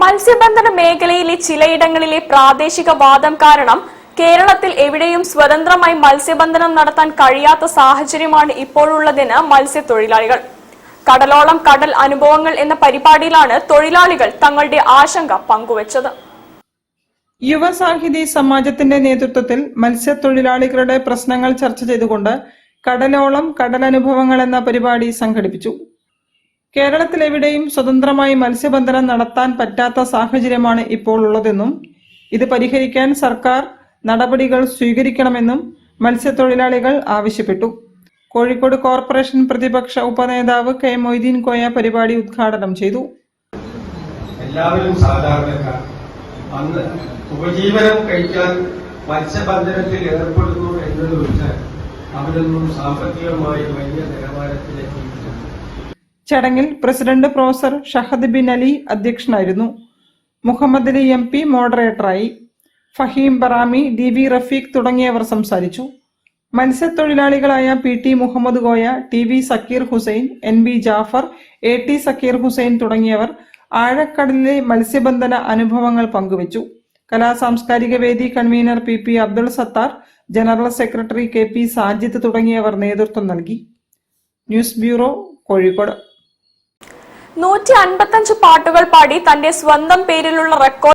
മത്സ്യബന്ധന മേഖലയിലെ ചിലയിടങ്ങളിലെ പ്രാദേശിക വാദം കാരണം കേരളത്തിൽ എവിടെയും സ്വതന്ത്രമായി മത്സ്യബന്ധനം നടത്താൻ കഴിയാത്ത സാഹചര്യമാണ് ഇപ്പോഴുള്ളതെന്ന് മത്സ്യത്തൊഴിലാളികൾ. കടലോളം കടൽ അനുഭവങ്ങൾ എന്ന പരിപാടിയിലാണ് തൊഴിലാളികൾ തങ്ങളുടെ ആശങ്ക പങ്കുവച്ചത്. യുവസാഹിതി സമാജത്തിന്റെ നേതൃത്വത്തിൽ മത്സ്യത്തൊഴിലാളികളുടെ പ്രശ്നങ്ങൾ ചർച്ച ചെയ്തുകൊണ്ട് കടലോളം കടലനുഭവങ്ങൾ എന്ന പരിപാടി സംഘടിപ്പിച്ചു. കേരളത്തിൽ എവിടെയും സ്വതന്ത്രമായി മത്സ്യബന്ധനം നടത്താൻ പറ്റാത്ത സാഹചര്യമാണ് ഇപ്പോൾ ഉള്ളതെന്നും ഇത് പരിഹരിക്കാൻ സർക്കാർ നടപടികൾ സ്വീകരിക്കണമെന്നും മത്സ്യത്തൊഴിലാളികൾ ആവശ്യപ്പെട്ടു. കോഴിക്കോട് കോർപ്പറേഷൻ പ്രതിപക്ഷ ഉപനേതാവ് കെ മൊയ്തീൻ കോയ പരിപാടി ഉദ്ഘാടനം ചെയ്തു. എല്ലാവരും സാധാരണക്കാർ അന്ന് ഉപജീവനം കഴിക്കാൻ മത്സ്യബന്ധനത്തിൽ ഏർപ്പെടുന്നു എന്നത് വെച്ചാൽ അവരൊന്നും സാമ്പത്തികമായി വലിയ നിലവാരത്തിലെത്തിയിട്ടില്ല. ചടങ്ങിൽ president professor Shahad bin Ali അധ്യക്ഷനായിരുന്നു. മുഹമ്മദ് അലി MP മോഡറേറ്ററായി. ഫഹീം ബറാമി, DV റഫീഖ് തുടങ്ങിയവർ സംസാരിച്ചു. മത്സ്യത്തൊഴിലാളികളായ PT Muhammad Koya, TV Zakir Hussain, NB Jafar, AT Zakir Hussain തുടങ്ങിയവർ ആഴക്കടലിലെ മത്സ്യബന്ധന അനുഭവങ്ങൾ പങ്കുവച്ചു. കലാസാംസ്കാരിക വേദി convener PP Abdul Sathar, general secretary KP Sajid തുടങ്ങിയവർ നേതൃത്വം നൽകി. News bureau, Kozhikode. 155 പാട്ടുകൾ പാടി തന്റെ സ്വന്തം പേരിലുള്ള റെക്കോർഡ്